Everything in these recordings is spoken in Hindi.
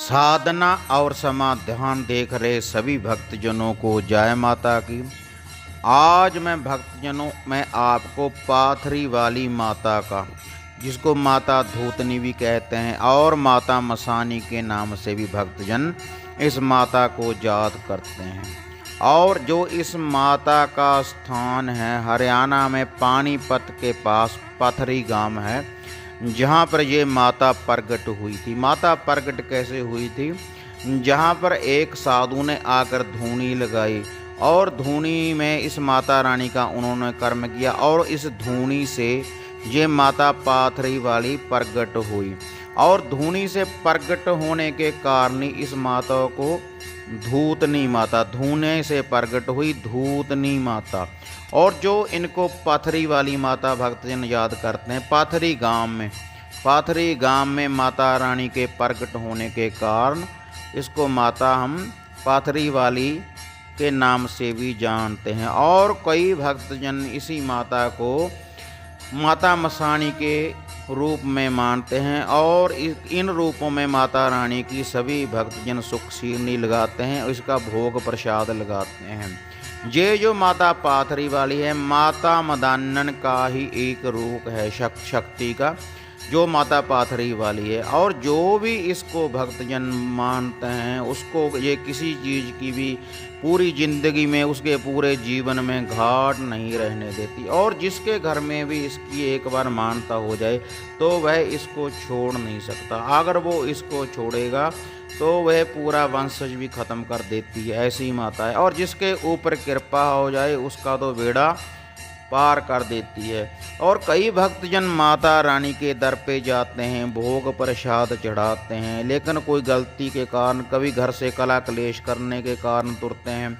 साधना और समाधान देख रहे सभी भक्तजनों को जय माता की। आज मैं भक्तजनों में आपको पाथरी वाली माता का, जिसको माता धूतनी भी कहते हैं और माता मसानी के नाम से भी भक्तजन इस माता को याद करते हैं। और जो इस माता का स्थान है हरियाणा में पानीपत के पास पाथरी गांव है, जहाँ पर ये माता प्रकट हुई थी। माता प्रकट कैसे हुई थी? जहाँ पर एक साधु ने आकर धूनी लगाई और धूनी में इस माता रानी का उन्होंने कर्म किया और इस धूनी से ये माता पाथरी वाली प्रकट हुई। और धूनी से प्रकट होने के कारण इस माता को धूतनी माता, धूने से प्रकट हुई धूतनी माता। और जो इनको पाथरी वाली माता भक्तजन याद करते हैं, पाथरी गांव में माता रानी के प्रकट होने के कारण इसको माता हम पाथरी वाली के नाम से भी जानते हैं। और कई भक्तजन इसी माता को माता मसानी के रूप में मानते हैं और इन रूपों में माता रानी की सभी भक्तजन सुख सीरनी लगाते हैं, इसका भोग प्रसाद लगाते हैं। ये जो माता पाथरी वाली है, माता मदानन का ही एक रूप है शक्ति का, जो माता पाथरी वाली है। और जो भी इसको भक्तजन मानते हैं उसको ये किसी चीज़ की भी पूरी ज़िंदगी में, उसके पूरे जीवन में घाट नहीं रहने देती। और जिसके घर में भी इसकी एक बार मानता हो जाए तो वह इसको छोड़ नहीं सकता। अगर वो इसको छोड़ेगा तो वह पूरा वंशज भी ख़त्म कर देती है, ऐसी माता है। और जिसके ऊपर कृपा हो जाए उसका तो बेड़ा पार कर देती है। और कई भक्तजन माता रानी के दर पे जाते हैं, भोग प्रसाद चढ़ाते हैं, लेकिन कोई गलती के कारण, कभी घर से कला क्लेश करने के कारण तुरते हैं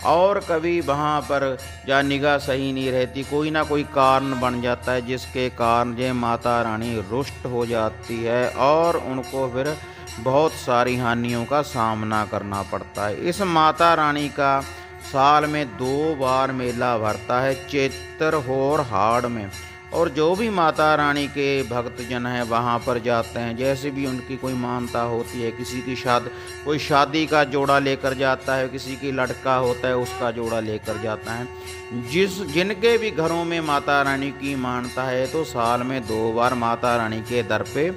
और कभी वहाँ पर या निगाह सही नहीं रहती, कोई ना कोई कारण बन जाता है जिसके कारण ये माता रानी रुष्ट हो जाती है और उनको फिर बहुत सारी हानियों का सामना करना पड़ता है। इस माता रानी का साल में 2 बार मेला भरता है, चैत्र और हाड़ में। और जो भी माता रानी के भक्तजन हैं वहाँ पर जाते हैं, जैसे भी उनकी कोई मानता होती है, किसी की कोई शादी का जोड़ा लेकर जाता है, किसी की लड़का होता है उसका जोड़ा लेकर जाता है। जिनके भी घरों में माता रानी की मानता है तो साल में 2 बार माता रानी के दर पे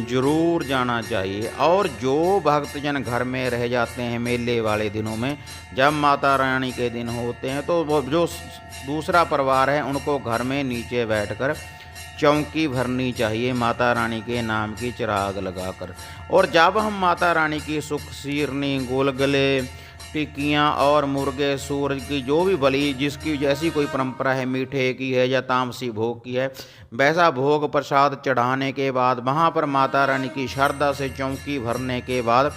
जरूर जाना चाहिए। और जो भक्तजन घर में रह जाते हैं मेले वाले दिनों में, जब माता रानी के दिन होते हैं तो वो जो दूसरा परिवार है उनको घर में नीचे बैठकर चौकी भरनी चाहिए माता रानी के नाम की चिराग लगाकर। और जब हम माता रानी की सुख सीरनी, गोलगले, टिक्कियाँ और मुर्गे सूर की जो भी बलि, जिसकी जैसी कोई परंपरा है, मीठे की है या तामसी भोग की है, वैसा भोग प्रसाद चढ़ाने के बाद वहाँ पर माता रानी की श्रद्धा से चौकी भरने के बाद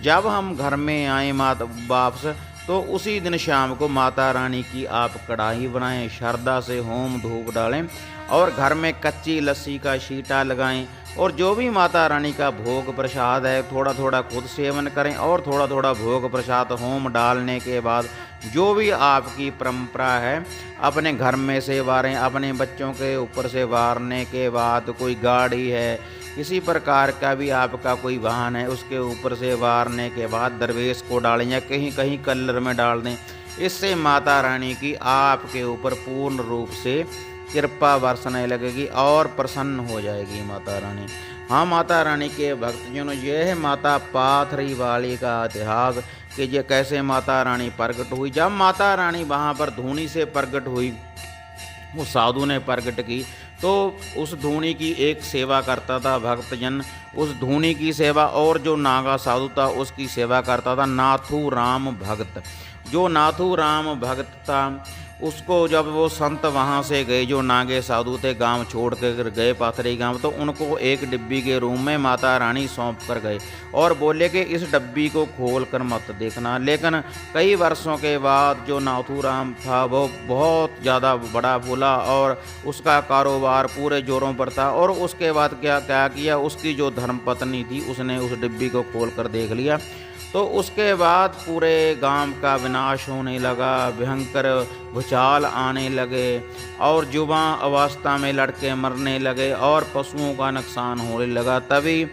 जब हम घर में आए वापस, तो उसी दिन शाम को माता रानी की आप कढ़ाई बनाएं, श्रद्धा से होम धूप डालें और घर में कच्ची लस्सी का शीटा लगाएं। और जो भी माता रानी का भोग प्रसाद है थोड़ा थोड़ा खुद सेवन करें और थोड़ा थोड़ा भोग प्रसाद होम डालने के बाद जो भी आपकी परंपरा है अपने घर में से वारें। अपने बच्चों के ऊपर से वारने के बाद, कोई गाड़ी है, किसी प्रकार का भी आपका कोई वाहन है, उसके ऊपर से वारने के बाद दरवेश को डालें या कहीं कहीं कल्लर में डाल दें। इससे माता रानी की आपके ऊपर पूर्ण रूप से कृपा बरसने लगेगी और प्रसन्न हो जाएगी माता रानी। हाँ, माता रानी के भक्तजनों, ये है माता पाथरी वाली का इतिहास कि ये कैसे माता रानी प्रकट हुई। जब माता रानी वहाँ पर धूनी से प्रकट हुई, उस साधु ने प्रकट की, तो उस धूनी की एक सेवा करता था भक्तजन, उस धूनी की सेवा। और जो नागा साधु था उसकी सेवा करता था नाथू राम भगत। जो नाथू राम भगत था उसको जब वो संत वहाँ से गए, जो नागे साधु थे, गांव छोड़ कर गए पाथरी गांव, तो उनको एक डिब्बी के रूम में माता रानी सौंप कर गए और बोले कि इस डिब्बी को खोल कर मत देखना। लेकिन कई वर्षों के बाद जो नाथू राम था वो बहुत ज़्यादा बड़ा फूला और उसका कारोबार पूरे जोरों पर था। और उसके बाद क्या किया, उसकी जो धर्मपत्नी थी उसने उस डिब्बी को खोल कर देख लिया। तो उसके बाद पूरे गांव का विनाश होने लगा, भयंकर भूचाल आने लगे और युवा अवस्था में लड़के मरने लगे और पशुओं का नुकसान होने लगा। तभी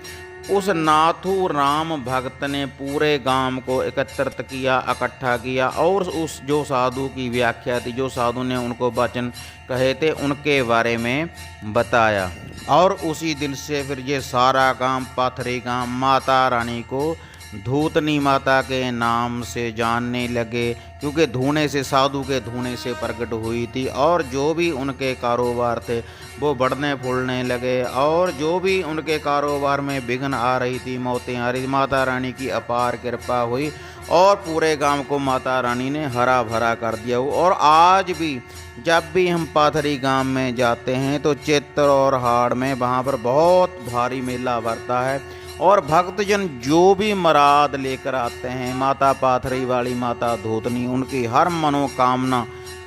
उस नाथू राम भक्त ने पूरे गांव को एकत्रित किया, इकट्ठा किया और उस जो साधु की व्याख्या थी, जो साधु ने उनको वचन कहे थे, उनके बारे में बताया। और उसी दिन से फिर ये सारा गांव, पाथरी गांव, माता रानी को धूतनी माता के नाम से जानने लगे, क्योंकि धूने से, साधु के धूने से प्रकट हुई थी। और जो भी उनके कारोबार थे वो बढ़ने फूलने लगे, और जो भी उनके कारोबार में विघ्न आ रही थी, मौतें आ रही थी, माता रानी की अपार कृपा हुई और पूरे गांव को माता रानी ने हरा भरा कर दिया। और आज भी जब भी हम पाथरी गांव में जाते हैं तो चैत्र और हाड़ में वहाँ पर बहुत भारी मेला भरता है, और भक्तजन जो भी मुराद लेकर आते हैं, माता पाथरी वाली माता धूतनी उनकी हर मनोकामना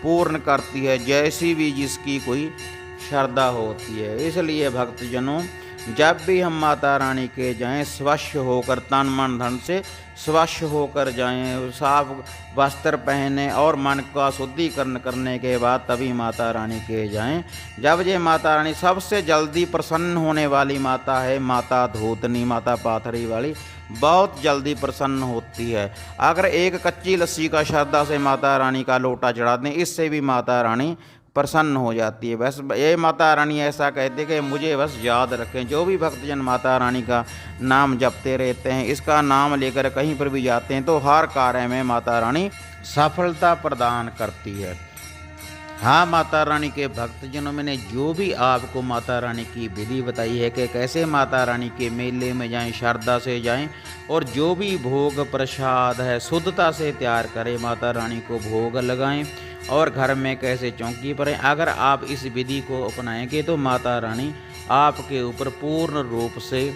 पूर्ण करती है, जैसी भी जिसकी कोई श्रद्धा होती है। इसलिए भक्तजनों, जब भी हम माता रानी के जाएं, स्वच्छ होकर, तन मन धन से स्वच्छ होकर जाएं, साफ वस्त्र पहने और मन का शुद्धिकरण करने के बाद तभी माता रानी के जाएं। जब ये माता रानी सबसे जल्दी प्रसन्न होने वाली माता है, माता धूतनी, माता पाथरी वाली, बहुत जल्दी प्रसन्न होती है। अगर एक कच्ची लस्सी का श्रद्धा से माता रानी का लोटा चढ़ा दें, इससे भी माता रानी प्रसन्न हो जाती है। बस ये माता रानी ऐसा कहते कि मुझे बस याद रखें। जो भी भक्तजन माता रानी का नाम जपते रहते हैं, इसका नाम लेकर कहीं पर भी जाते हैं, तो हर कार्य में माता रानी सफलता प्रदान करती है। हाँ, माता रानी के भक्तजनों, मैंने जो भी आपको माता रानी की विधि बताई है कि कैसे माता रानी के मेले में जाएं, श्रद्धा से जाएं, और जो भी भोग प्रसाद है शुद्धता से तैयार करें, माता रानी को भोग लगाएं, और घर में कैसे चौकी पर हैं। अगर आप इस विधि को अपनाएंगे तो माता रानी आपके ऊपर पूर्ण रूप से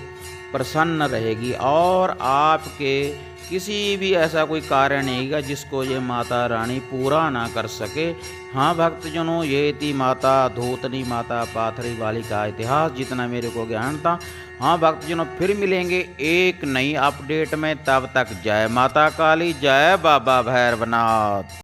प्रसन्न रहेगी, और आपके किसी भी ऐसा कोई कार्य नहीं है जिसको ये माता रानी पूरा ना कर सके। हाँ भक्तजनों, ये थी माता धूतनी, माता पाथरी वाली का इतिहास, जितना मेरे को ज्ञान था। हाँ भक्तजनों, फिर मिलेंगे एक नई अपडेट में, तब तक जय माता काली, जय बाबा भैरवनाथ।